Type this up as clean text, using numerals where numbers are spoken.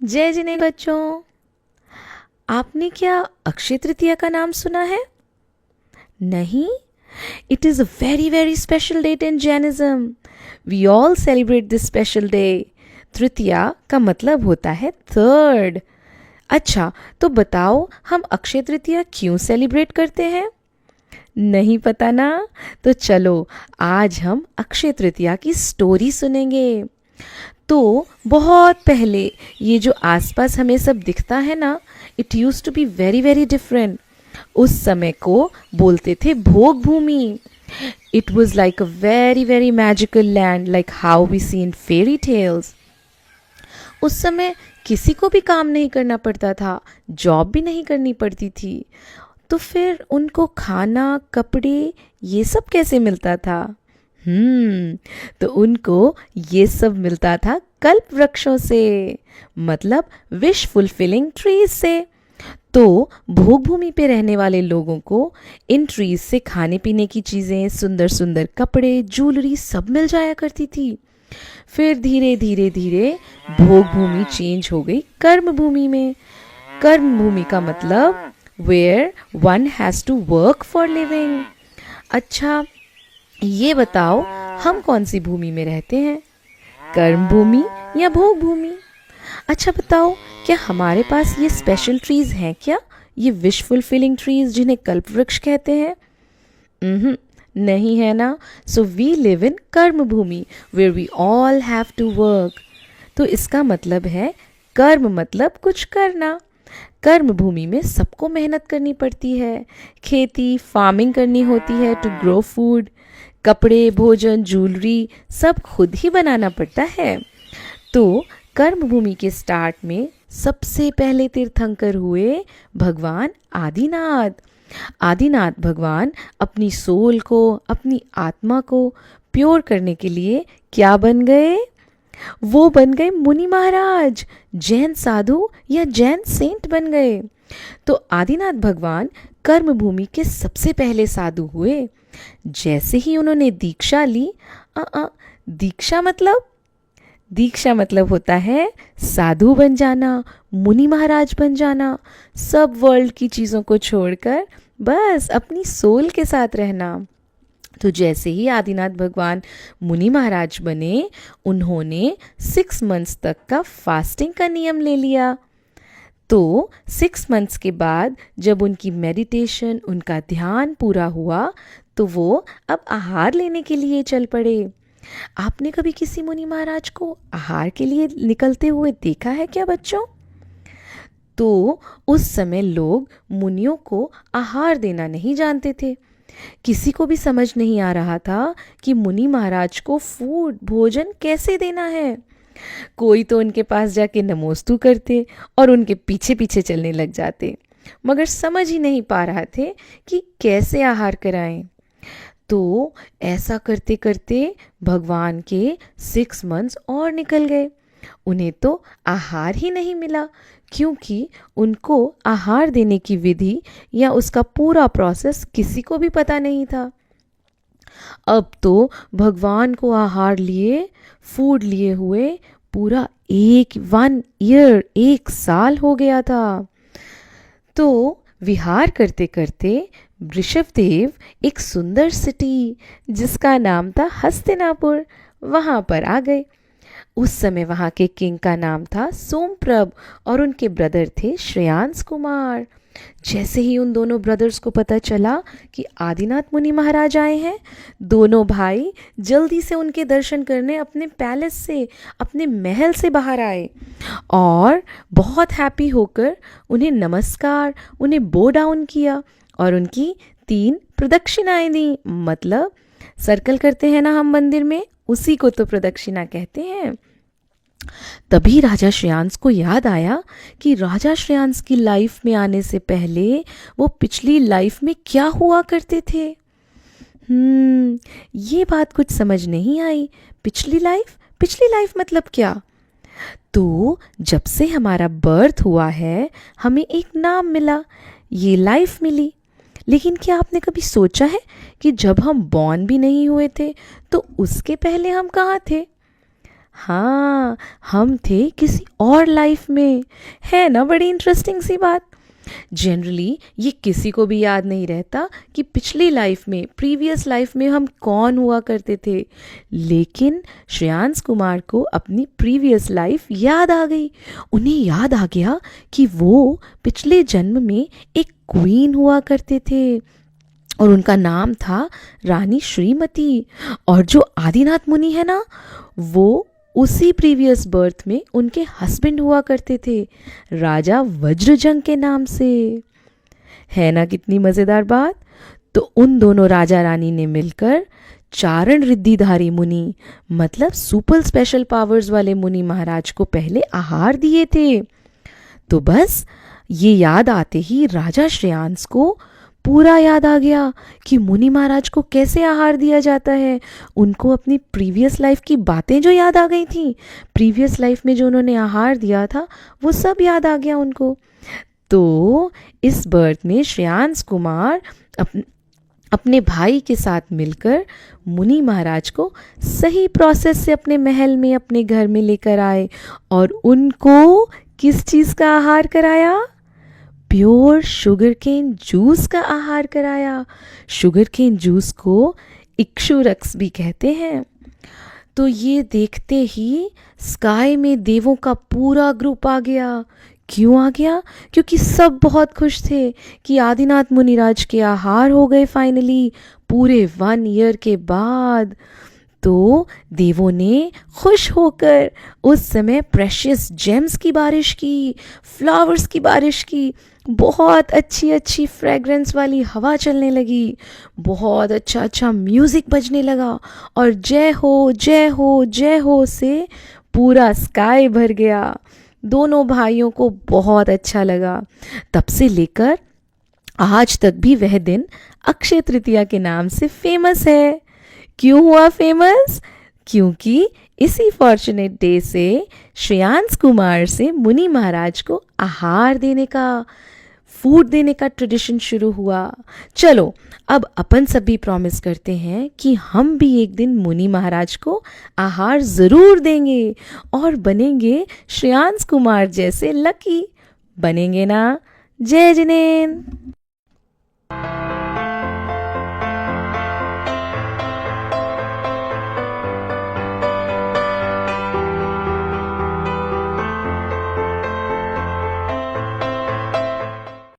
जय जिने बच्चों। आपने क्या अक्षय तृतीया का नाम सुना है? नहीं? It is a very very special date in Jainism. We all celebrate this special day. तृतीया का मतलब होता है थर्ड। अच्छा, तो बताओ हम अक्षय तृतीया क्यों सेलिब्रेट करते हैं? नहीं पता ना? तो चलो आज हम अक्षय तृतीया की स्टोरी सुनेंगे। तो बहुत पहले ये जो आसपास हमें सब दिखता है ना, it use to be very very different. उस समय को बोलते थे भोग भूमि। It was like a very very magical land, like how we see in fairy tales. उस समय किसी को भी काम नहीं करना पड़ता था, जॉब भी नहीं करनी पड़ती थी। तो फिर उनको खाना, कपड़े, ये सब कैसे मिलता था? हम्म तो उनको ये सब मिलता था कल्प वृक्षों से, मतलब विश फुलफिलिंग ट्रीज से। तो भोग भूमि पे रहने वाले लोगों को इन ट्रीज से खाने पीने की चीजें, सुंदर सुंदर कपड़े, ज्वेलरी सब मिल जाया करती थी। फिर धीरे धीरे धीरे भोग भूमि चेंज हो गई कर्म भूमि में। कर्म भूमि का मतलब where one has to work for living. अच्छा, ये बताओ हम कौन सी भूमि में रहते हैं, कर्म भूमि या भोग भूमि? अच्छा बताओ, क्या हमारे पास ये स्पेशल ट्रीज हैं क्या, ये विश फुलफिलिंग ट्रीज जिन्हें कल्प वृक्ष कहते हैं? उम्हूं, नहीं है ना। So we live in karm bhumi where we all have to work. तो इसका मतलब है कर्म मतलब कुछ करना। कर्म भूमि में सबको मेहनत करनी पड़ती है, खेती, फार्मिंग करनी होती है टू ग्रो फूड। कपड़े, भोजन, ज्वेलरी सब खुद ही बनाना पड़ता है। तो कर्म भूमि के स्टार्ट में सबसे पहले तीर्थंकर हुए भगवान आदिनाथ। आदिनाथ भगवान अपनी सोल को, अपनी आत्मा को प्योर करने के लिए क्या बन गए? वो बन गए मुनि महाराज, जैन साधु या जैन सेंट बन गए। तो आदिनाथ भगवान कर्म भूमि के सबसे पहले साधु हुए। जैसे ही उन्होंने दीक्षा ली, दीक्षा मतलब, दीक्षा मतलब होता है साधु बन जाना, मुनि महाराज बन जाना, सब वर्ल्ड की चीज़ों को छोड़कर बस अपनी सोल के साथ रहना। तो जैसे ही आदिनाथ भगवान मुनि महाराज बने, उन्होंने 6 मंथ्स तक का फास्टिंग का नियम ले लिया। तो 6 मंथ्स के बाद जब उनकी मेडिटेशन, उनका ध्यान पूरा हुआ, तो वो अब आहार लेने के लिए चल पड़े। आपने कभी किसी मुनि महाराज को आहार के लिए निकलते हुए देखा है क्या बच्चों? तो उस समय लोग मुनियों को आहार देना नहीं जानते थे। किसी को भी समझ नहीं आ रहा था कि मुनि महाराज को फूड, भोजन कैसे देना है। कोई तो उनके पास जाके नमोस्तु करते और उनके पीछे पीछे चलने लग जाते, मगर समझ ही नहीं पा रहे थे कि कैसे आहार कराएं। तो ऐसा करते करते भगवान के 6 मंथ्स और निकल गए। उन्हें तो आहार ही नहीं मिला, क्योंकि उनको आहार देने की विधि या उसका पूरा प्रोसेस किसी को भी पता नहीं था। अब तो भगवान को आहार लिए, फूड लिए हुए पूरा 1 ईयर, 1 साल हो गया था। तो विहार करते करते वृषभदेव एक सुंदर सिटी जिसका नाम था हस्तिनापुर, वहाँ पर आ गए। उस समय वहाँ के किंग का नाम था सोमप्रभ और उनके ब्रदर थे श्रेयांस कुमार। जैसे ही उन दोनों ब्रदर्स को पता चला कि आदिनाथ मुनि महाराज आए हैं, दोनों भाई जल्दी से उनके दर्शन करने अपने पैलेस से, अपने महल से बाहर आए और बहुत हैप्पी होकर उन्हें नमस्कार, उन्हें बो डाउन किया और उनकी 3 प्रदक्षिणाएं दी। मतलब सर्कल करते हैं ना हम मंदिर में, उसी को तो प्रदक्षिणा कहते हैं। तभी राजा श्रेयांस को याद आया कि राजा श्रेयांस की लाइफ में आने से पहले वो पिछली लाइफ में क्या हुआ करते थे। ये बात कुछ समझ नहीं आई। पिछली लाइफ मतलब क्या? तो जब से हमारा बर्थ हुआ है, हमें एक नाम मिला, ये लाइफ मिली। लेकिन क्या आपने कभी सोचा है कि जब हम बॉर्न भी नहीं हुए थे, तो उसके पहले हम कहाँ थे? हाँ, हम थे किसी और लाइफ में। है ना बड़ी इंटरेस्टिंग सी बात। जनरली ये किसी को भी याद नहीं रहता कि पिछली लाइफ में, प्रीवियस लाइफ में हम कौन हुआ करते थे। लेकिन श्रेयांश कुमार को अपनी प्रीवियस लाइफ याद आ गई। उन्हें याद आ गया कि वो पिछले जन्म में एक क्वीन हुआ करते थे और उनका नाम था रानी श्रीमती। और जो आदिनाथ मुनि है ना, वो उसी प्रीवियस बर्थ में उनके हस्बैंड हुआ करते थे, राजा वज्रजंग के नाम से। है ना कितनी मज़ेदार बात। तो उन दोनों राजा रानी ने मिलकर चारण रिद्धिधारी मुनि, मतलब सुपर स्पेशल पावर्स वाले मुनि महाराज को पहले आहार दिए थे। तो बस ये याद आते ही राजा श्रेयांश को पूरा याद आ गया कि मुनि महाराज को कैसे आहार दिया जाता है। उनको अपनी प्रीवियस लाइफ की बातें जो याद आ गई थी, प्रीवियस लाइफ में जो उन्होंने आहार दिया था, वो सब याद आ गया उनको। तो इस बर्थ में श्रेयांश कुमार अपने भाई के साथ मिलकर मुनि महाराज को सही प्रोसेस से अपने महल में, अपने घर में लेकर आए और उनको किस चीज़ का आहार कराया? प्योर शुगर केन जूस का आहार कराया। शुगर केन जूस को इक्षुरक्स भी कहते हैं। तो ये देखते ही स्काई में देवों का पूरा ग्रुप आ गया। क्यों आ गया? क्योंकि सब बहुत खुश थे कि आदिनाथ मुनिराज के आहार हो गए फाइनली, पूरे 1 ईयर के बाद। तो देवों ने खुश होकर उस समय प्रेशियस जेम्स की बारिश की, फ्लावर्स की बारिश की, बहुत अच्छी अच्छी फ्रेग्रेंस वाली हवा चलने लगी, बहुत अच्छा अच्छा म्यूज़िक बजने लगा और जय हो जय हो जय हो से पूरा स्काई भर गया। दोनों भाइयों को बहुत अच्छा लगा। तब से लेकर आज तक भी वह दिन अक्षय तृतीया के नाम से फेमस है। क्यों हुआ फेमस? क्योंकि इसी फॉर्चुनेट डे से श्रेयांश कुमार से मुनि महाराज को आहार देने का, फूड देने का ट्रेडिशन शुरू हुआ। चलो अब अपन सभी प्रॉमिस करते हैं कि हम भी एक दिन मुनि महाराज को आहार ज़रूर देंगे और बनेंगे श्रेयांश कुमार जैसे लकी। बनेंगे ना? जय जिनेंद्र।